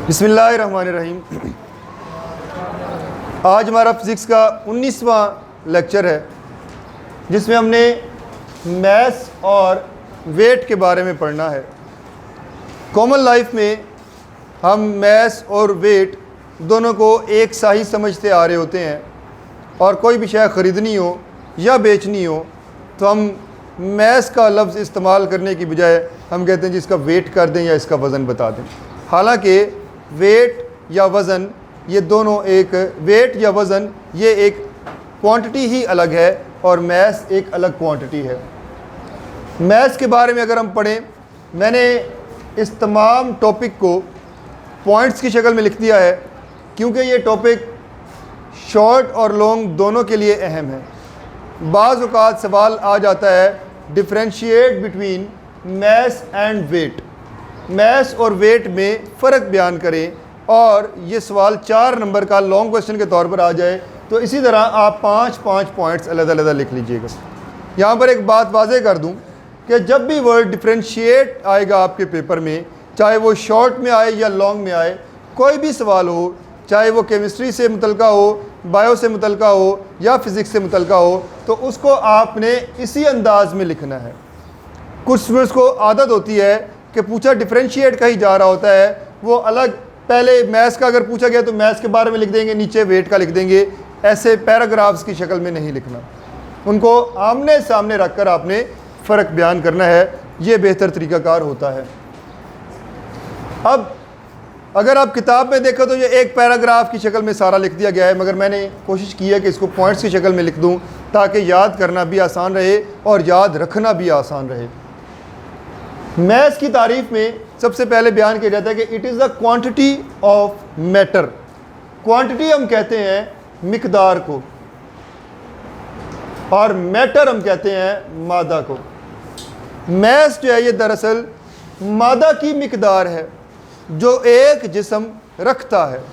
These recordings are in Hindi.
बिस्मिल्लाहिर्रहमानिर्रहीम। आज हमारा फिज़िक्स का 19वां लेक्चर है जिसमें हमने मैथ्स और वेट के बारे में पढ़ना है। कॉमन लाइफ में हम मैथ्स और वेट दोनों को एक सा ही समझते आ रहे होते हैं और कोई भी शय ख़रीदनी हो या बेचनी हो तो हम मैथ्स का लफ्ज़ इस्तेमाल करने की बजाय हम कहते हैं जी इसका वेट कर दें या इसका वज़न बता दें। हालांकि वेट या वज़न ये दोनों एक वेट या वज़न ये एक क्वांटिटी ही अलग है और मैथ्स एक अलग क्वांटिटी है। मैथ्स के बारे में अगर हम पढ़ें, मैंने इस तमाम टॉपिक को पॉइंट्स की शक्ल में लिख दिया है क्योंकि ये टॉपिक शॉर्ट और लॉन्ग दोनों के लिए अहम है। बाज़ औक़ात सवाल आ जाता है differentiate between mass and weight, mass और वेट में फ़र्क बयान करें, और ये सवाल 4 नंबर का लॉन्ग क्वेश्चन के तौर पर आ जाए तो इसी तरह आप 5-5 पॉइंट्स अलग-अलग लिख लीजिएगा। यहाँ पर एक बात वाज़ेह कर दूँ कि जब भी वर्ड डिफरेंशिएट आएगा आपके पेपर में, चाहे वो शॉर्ट में आए या लॉन्ग में आए, कोई भी सवाल हो, चाहे वो केमिस्ट्री से मुतल्लिका हो, बायो से मुतल्लिका हो या फिज़िक्स से मुतल्लिका हो, तो उसको आपने इसी अंदाज में लिखना है। कुछ स्टूडेंट्स को आदत होती है कि पूछा डिफरेंशिएट का ही जा रहा होता है, वो अलग पहले मैथ्स का अगर पूछा गया तो मैथ्स के बारे में लिख देंगे, नीचे वेट का लिख देंगे। ऐसे पैराग्राफ्स की शक्ल में नहीं लिखना, उनको आमने सामने रख कर आपने फ़र्क बयान करना है, ये बेहतर तरीक़ाकार होता है। अब अगर आप किताब में देखो तो ये एक पैराग्राफ की शक्ल में सारा लिख दिया गया है, मगर मैंने कोशिश की है कि इसको पॉइंट्स की शक्ल में लिख दूं ताकि याद करना भी आसान रहे और याद रखना भी आसान रहे। मैथ्स की तारीफ़ में सबसे पहले बयान किया जाता है कि it is the quantity of matter. Quantity हम कहते हैं मिकदार को और मैटर हम कहते हैं मादा को। मैथ्स जो है ये दरअसल मादा की मिकदार है जो एक जिस्म रखता है।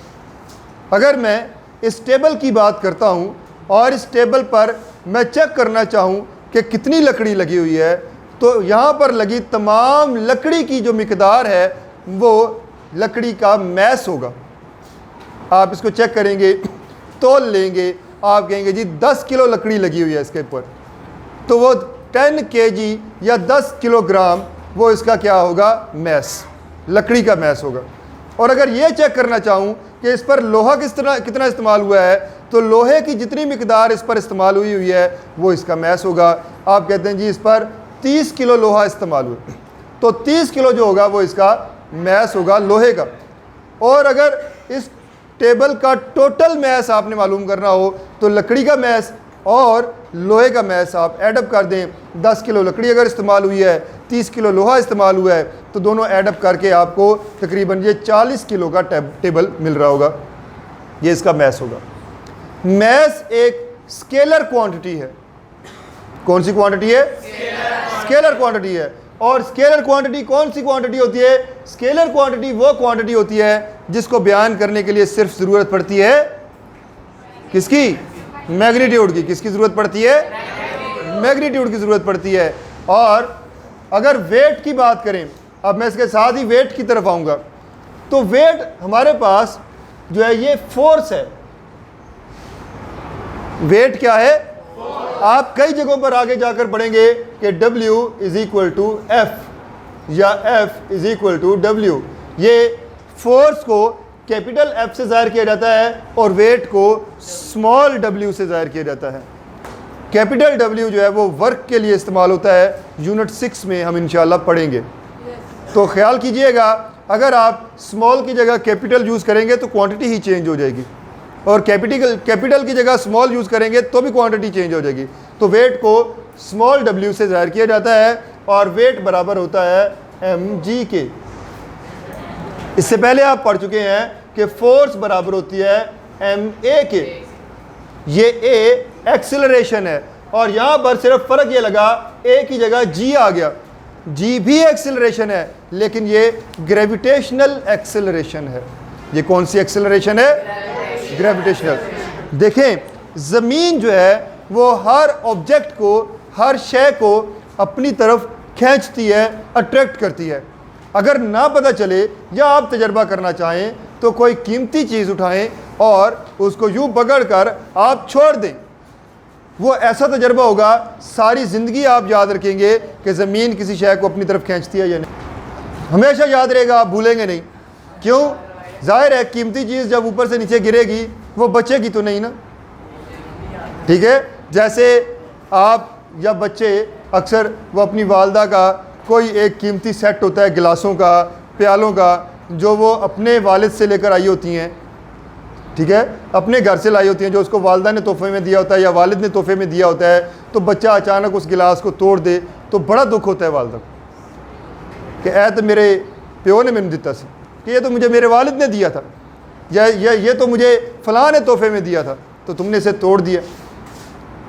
अगर मैं इस टेबल की बात करता हूँ और इस टेबल पर मैं चेक करना चाहूँ कि कितनी लकड़ी लगी हुई है, तो यहाँ पर लगी तमाम लकड़ी की जो मिकदार है वो लकड़ी का मैस होगा। आप इसको चेक करेंगे, तोल लेंगे, आप कहेंगे जी 10 किलो लकड़ी लगी हुई है इसके ऊपर, तो वो 10 kg या 10 किलोग्राम वो इसका क्या होगा, मैस, लकड़ी का मैस होगा। और अगर ये चेक करना चाहूँ कि इस पर लोहा कितना इस्तेमाल हुआ है, तो लोहे की जितनी मिकदार इस पर इस्तेमाल हुई है वो इसका मैस होगा। आप कहते हैं जी इस पर 30 किलो लोहा इस्तेमाल हुआ, तो 30 किलो जो होगा वो इसका मैस होगा लोहे का। और अगर इस टेबल का टोटल मैस आपने मालूम करना हो तो लकड़ी का मैस और लोहे का मैस आप एडअप कर दें। 10 किलो लकड़ी अगर इस्तेमाल हुई है, 30 किलो लोहा इस्तेमाल हुआ है, तो दोनों एडअप करके आपको तकरीबन ये 40 किलो का टेबल मिल रहा होगा, ये इसका मैस होगा। मैस एक स्केलर क्वांटिटी है। कौन सी क्वांटिटी है? स्केलर क्वांटिटी है। और स्केलर क्वांटिटी कौन सी क्वांटिटी होती है? स्केलर क्वांटिटी वो क्वांटिटी होती है जिसको बयान करने के लिए सिर्फ ज़रूरत पड़ती है किसकी? मैग्नीट्यूड की। किसकी ज़रूरत पड़ती है? मैग्नीट्यूड की ज़रूरत पड़ती है। और अगर वेट की बात करें, अब मैं इसके साथ ही वेट की तरफ आऊँगा, तो वेट हमारे पास जो है ये फोर्स है। वेट क्या है? आप कई जगहों पर आगे जाकर पढ़ेंगे कि W = F या F = W। ये फोर्स को कैपिटल F से ज़ाहिर किया जाता है और वेट को स्मॉल w से ज़ाहिर किया जाता है। कैपिटल W जो है वो वर्क के लिए इस्तेमाल होता है, यूनिट 6 में हम इंशाल्लाह पढ़ेंगे। तो ख्याल कीजिएगा, अगर आप स्मॉल की जगह कैपिटल यूज़ करेंगे तो क्वांटिटी ही चेंज हो जाएगी, और कैपिटल की जगह स्मॉल यूज़ करेंगे तो भी क्वांटिटी चेंज हो जाएगी। तो वेट को स्मॉल w से ज़ाहिर किया जाता है और वेट बराबर होता है mg के। इससे पहले आप पढ़ चुके हैं कि फोर्स बराबर होती है ma के। ये a एक्सेलरेशन है और यहाँ पर सिर्फ फ़र्क ये लगा a की जगह g आ गया। g भी एक्सेलरेशन है लेकिन ये ग्रेविटेशनल एक्सेलरेशन है। ये कौन सी एक्सेलरेशन है? ग्रेविटेशनल। देखें, ज़मीन जो है वो हर ऑब्जेक्ट को, हर शय को अपनी तरफ खींचती है, अट्रैक्ट करती है। अगर ना पता चले या आप तजर्बा करना चाहें तो कोई कीमती चीज़ उठाएं और उसको यूँ पकड़ कर आप छोड़ दें। वो ऐसा तजर्बा होगा, सारी ज़िंदगी आप याद रखेंगे कि ज़मीन किसी शय को अपनी तरफ खींचती है या नहीं। हमेशा याद रहेगा, आप भूलेंगे नहीं। क्यों? जाहिर है कीमती चीज़ जब ऊपर से नीचे गिरेगी वो बचेगी तो नहीं ना। ठीक है, जैसे आप या बच्चे अक्सर वो अपनी वालदा का कोई एक कीमती सेट होता है गिलासों का, प्यालों का, जो वो अपने वालिद से लेकर आई होती हैं, ठीक है, अपने घर से लाई होती हैं, जो उसको वालदा ने तोहफे में दिया होता है या वालिद ने तोहफे में दिया होता है। तो बच्चा अचानक उस गिलास को तोड़ दे तो बड़ा दुख होता है वालदा को कि ऐ तो मेरे प्यो ने मैंने दिता सी, कि ये तो मुझे मेरे वालिद ने दिया था, या ये तो मुझे फ़लाँ ने तोहफे में दिया था, तो तुमने इसे तोड़ दिया।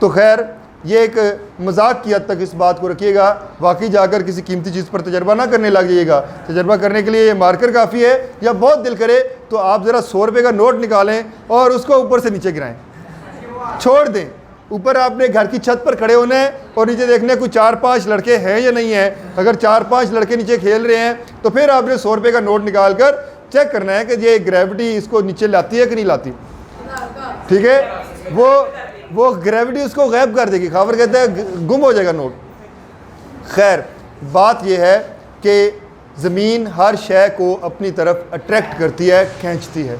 तो खैर ये एक मजाक की हद तक इस बात को रखिएगा, वाकई जाकर किसी कीमती चीज़ पर तजर्बा ना करने लग जाइएगा। तजर्बा करने के लिए ये मार्कर काफ़ी है, या बहुत दिल करे तो आप ज़रा 100 रुपये का नोट निकालें और उसको ऊपर से नीचे गिराएं, छोड़ दें। ऊपर आपने घर की छत पर खड़े होना है और नीचे देखने कोई 4-5 लड़के हैं या नहीं हैं। अगर 4-5 लड़के नीचे खेल रहे हैं तो फिर आपने 100 रुपये का नोट निकाल कर चेक करना है कि ये ग्रेविटी इसको नीचे लाती है कि नहीं लाती। ठीक है, वो ग्रेविटी उसको गायब कर देगी, खबर कहते हैं गुम हो जाएगा नोट। खैर बात यह है कि ज़मीन हर शय को अपनी तरफ अट्रैक्ट करती है, खींचती है।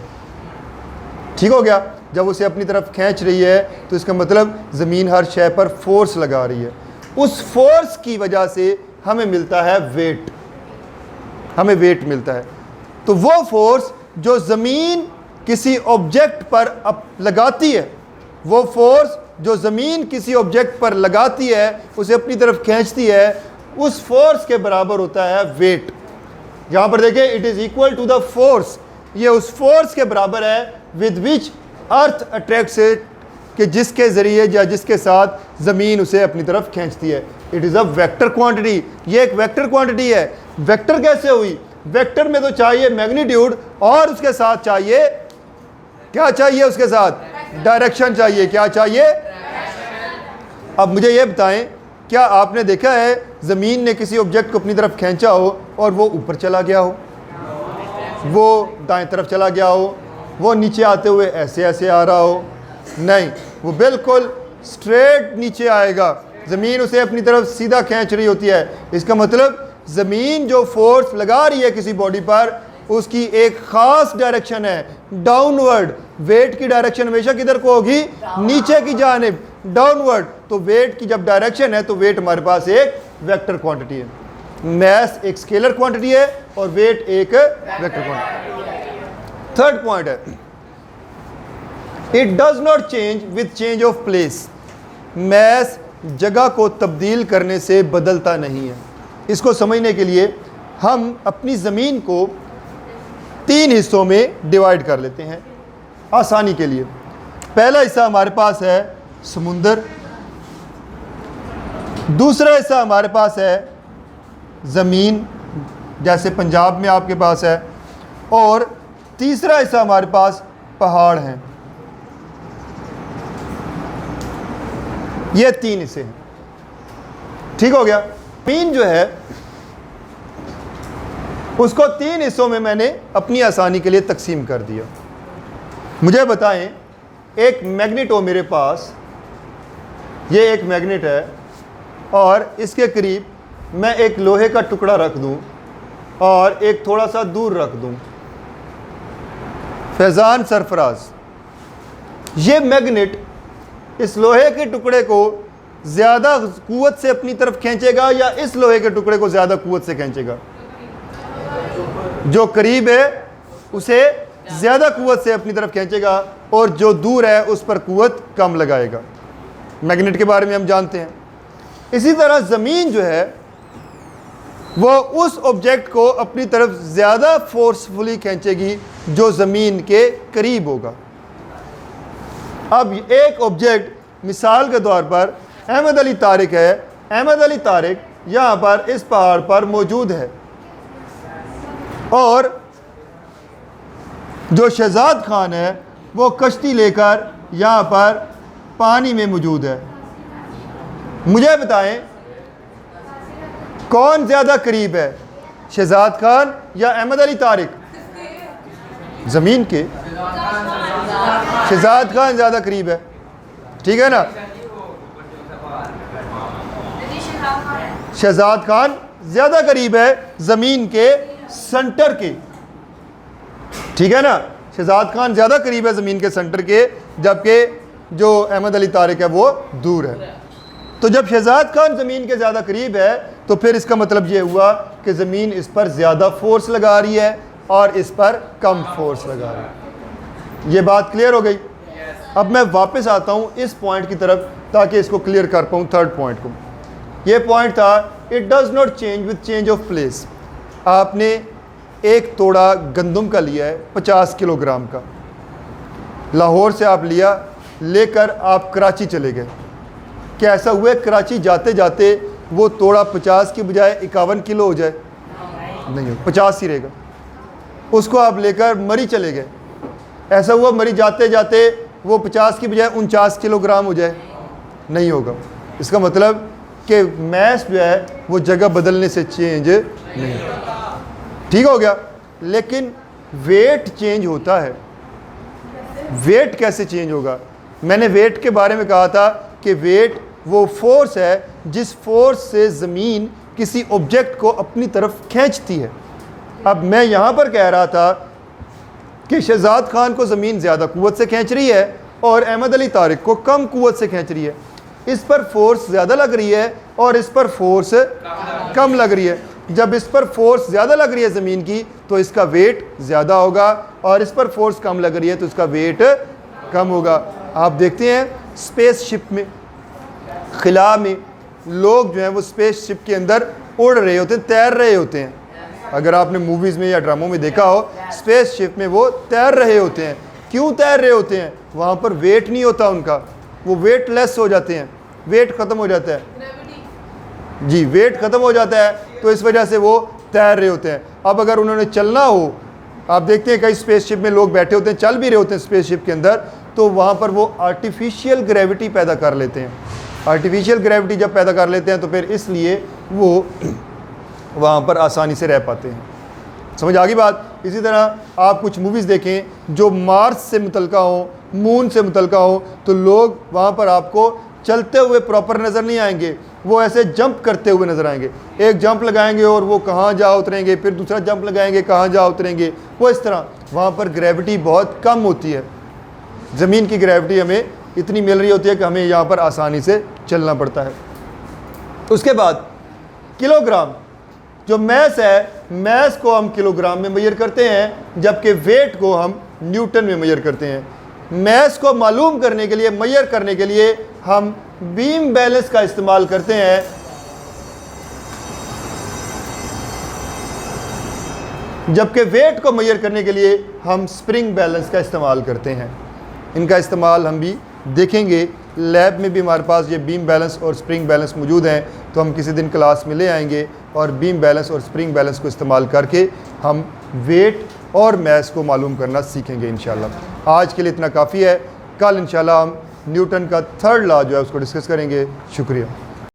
ठीक हो गया, जब उसे अपनी तरफ खींच रही है तो इसका मतलब ज़मीन हर शय पर फोर्स लगा रही है। उस फोर्स की वजह से हमें मिलता है वेट, हमें वेट मिलता है। तो वो फोर्स जो ज़मीन किसी ऑब्जेक्ट पर लगाती है, वो फोर्स जो ज़मीन किसी ऑब्जेक्ट पर लगाती है, उसे अपनी तरफ खींचती है, उस फोर्स के बराबर होता है वेट। यहाँ पर देखें, it is equal to the force, ये उस फोर्स के बराबर है with which earth attracts it, कि जिसके ज़रिए या जिसके साथ ज़मीन उसे अपनी तरफ खींचती है। It is a vector quantity, ये एक वेक्टर क्वांटिटी है। वेक्टर कैसे हुई? वेक्टर में तो चाहिए मैग्नीट्यूड और उसके साथ चाहिए क्या चाहिए? उसके साथ डायरेक्शन चाहिए। क्या चाहिए? अब मुझे ये बताएं, क्या आपने देखा है ज़मीन ने किसी ऑब्जेक्ट को अपनी तरफ खींचा हो और वो ऊपर चला गया हो, वो दाएं तरफ चला गया हो, वो नीचे आते हुए ऐसे ऐसे आ रहा हो? नहीं, वो बिल्कुल स्ट्रेट नीचे आएगा। ज़मीन उसे अपनी तरफ सीधा खींच रही होती है। इसका मतलब ज़मीन जो फोर्स लगा रही है किसी बॉडी पर, उसकी एक ख़ास डायरेक्शन है, डाउनवर्ड। वेट की डायरेक्शन हमेशा किधर को होगी? नीचे की जानिब, डाउनवर्ड। तो वेट की जब डायरेक्शन है तो वेट हमारे पास एक वेक्टर क्वांटिटी है। मैस एक स्केलर क्वांटिटी है और वेट एक वेक्टर क्वांटिटी। थर्ड पॉइंट है, it does not change with change of place. Mass जगह को तब्दील करने से बदलता नहीं है। इसको समझने के लिए हम अपनी ज़मीन को 3 हिस्सों में डिवाइड कर लेते हैं आसानी के लिए। पहला हिस्सा हमारे पास है समुंदर, दूसरा हिस्सा हमारे पास है ज़मीन, जैसे पंजाब में आपके पास है, और तीसरा हिस्सा हमारे पास पहाड़ हैं। ये 3 हिस्से हैं। ठीक हो गया। ज़मीन जो है उसको 3 हिस्सों में मैंने अपनी आसानी के लिए तकसीम कर दिया। मुझे बताएं, एक मैग्नेट हो मेरे पास, ये एक मैग्नेट है और इसके करीब मैं एक लोहे का टुकड़ा रख दूं और एक थोड़ा सा दूर रख दूं। फैज़ान सरफराज, ये मैग्नेट इस लोहे के टुकड़े को ज़्यादा कुव्वत से अपनी तरफ खींचेगा या इस लोहे के टुकड़े को ज़्यादा कुव्वत से खींचेगा? जो करीब है उसे ज़्यादा कुव्वत से अपनी तरफ खींचेगा और जो दूर है उस पर कुव्वत कम लगाएगा। मैग्नेट के बारे में हम जानते हैं। इसी तरह ज़मीन जो है वो उस ऑब्जेक्ट को अपनी तरफ ज़्यादा फोर्सफुली खींचेगी जो ज़मीन के करीब होगा। अब एक ऑब्जेक्ट मिसाल के तौर पर अहमद अली तारिक है। अहमद अली तारिक यहाँ पर इस पहाड़ पर मौजूद है और जो शहजाद खान है वो कश्ती लेकर यहाँ पर पानी में मौजूद है। मुझे बताएं कौन ज़्यादा करीब है, शहजाद खान या अहमद अली तारिक? ज़मीन के। शहजाद खान ज़्यादा करीब है, ठीक है ना? शहजाद खान ज़्यादा करीब है ज़मीन के सेंटर के, ठीक है ना? शहजाद खान ज़्यादा करीब है ज़मीन के सेंटर के, जबकि जो अहमद अली तारिक है वो दूर है। तो जब शहजाद खान ज़मीन के ज़्यादा करीब है तो फिर इसका मतलब ये हुआ कि ज़मीन इस पर ज़्यादा फोर्स लगा रही है और इस पर कम फोर्स लगा रही है। ये बात क्लियर हो गई? अब मैं वापस आता हूँ इस पॉइंट की तरफ ताकि इसको क्लियर कर पाऊँ। थर्ड पॉइंट को, ये पॉइंट था it does not change with change of place. आपने एक तोड़ा गंदम का लिया है 50 किलोग्राम का, लाहौर से आप लिया, लेकर आप कराची चले गए। क्या ऐसा हुआ कराची जाते जाते वो तोड़ा 50 की बजाय 51 किलो हो जाए? नहीं हो, 50 ही रहेगा। उसको आप लेकर मरी चले गए, ऐसा हुआ मरी जाते जाते वो 50 की बजाय 49 किलोग्राम हो जाए? नहीं होगा। इसका मतलब कि मैस जो है वो जगह बदलने से चेंज नहीं होता। ठीक हो गया? लेकिन वेट चेंज होता है। वेट कैसे चेंज होगा? मैंने वेट के बारे में कहा था कि वेट वो फोर्स है जिस फोर्स से ज़मीन किसी ऑब्जेक्ट को अपनी तरफ खींचती है। अब मैं यहाँ पर कह रहा था कि शहजाद खान को ज़मीन ज़्यादा क़ुव्वत से खींच रही है और अहमद अली तारिक को कम क़ुव्वत से खींच रही है। इस पर फोर्स ज़्यादा लग रही है और इस पर फोर्स कम लग रही है। जब इस पर फोर्स ज़्यादा लग रही है ज़मीन की तो इसका वेट ज़्यादा होगा, और इस पर फोर्स कम लग रही है तो इसका वेट कम होगा। आप देखते हैं स्पेसशिप में, खिला में लोग जो हैं वो स्पेसशिप के अंदर उड़ रहे होते हैं, तैर रहे होते हैं। अगर आपने मूवीज़ में या ड्रामों में देखा हो, स्पेसशिप में वो तैर रहे होते हैं। क्यों तैर रहे होते हैं? वहाँ पर वेट नहीं होता उनका, वो वेटलेस हो जाते हैं, वेट ख़त्म हो जाता है। जी, वेट ख़त्म हो जाता है, तो इस वजह से वो तैर रहे होते हैं। अब अगर उन्होंने चलना हो, आप देखते हैं कई स्पेसशिप में लोग बैठे होते हैं, चल भी रहे होते हैं स्पेसशिप के अंदर, तो वहाँ पर वो आर्टिफिशियल ग्रेविटी पैदा कर लेते हैं। आर्टिफिशियल ग्रेविटी जब पैदा कर लेते हैं तो फिर इसलिए वो वहाँ पर आसानी से रह पाते हैं। समझ आ गई बात? इसी तरह आप कुछ मूवीज़ देखें जो मार्स से मुतल्का हो, मून से मुतल्का हो, तो लोग वहाँ पर आपको चलते हुए प्रॉपर नज़र नहीं आएंगे, वो ऐसे जंप करते हुए नज़र आएंगे। एक जंप लगाएंगे और वो कहाँ जा उतरेंगे, फिर दूसरा जंप लगाएंगे, कहाँ जा उतरेंगे, वो इस तरह। वहाँ पर ग्रेविटी बहुत कम होती है। ज़मीन की ग्रेविटी हमें इतनी मिल रही होती है कि हमें यहाँ पर आसानी से चलना पड़ता है। उसके बाद किलोग्राम, जो मैस है, मैस को हम किलोग्राम में मेजर करते हैं, जबकि वेट को हम न्यूटन में मेजर करते हैं। मैस को मालूम करने के लिए, मेजर करने के लिए हम बीम बैलेंस का इस्तेमाल करते हैं, जबकि वेट को मेजर करने के लिए हम स्प्रिंग बैलेंस का इस्तेमाल करते हैं। इनका इस्तेमाल हम भी देखेंगे। लैब में भी हमारे पास ये बीम बैलेंस और स्प्रिंग बैलेंस मौजूद हैं, तो हम किसी दिन क्लास में ले आएंगे और बीम बैलेंस और स्प्रिंग बैलेंस को इस्तेमाल करके हम वेट और मैस को मालूम करना सीखेंगे इंशाल्लाह। आज के लिए इतना काफ़ी है। कल इंशाल्लाह हम न्यूटन का थर्ड लॉ जो है उसको डिस्कस करेंगे। शुक्रिया।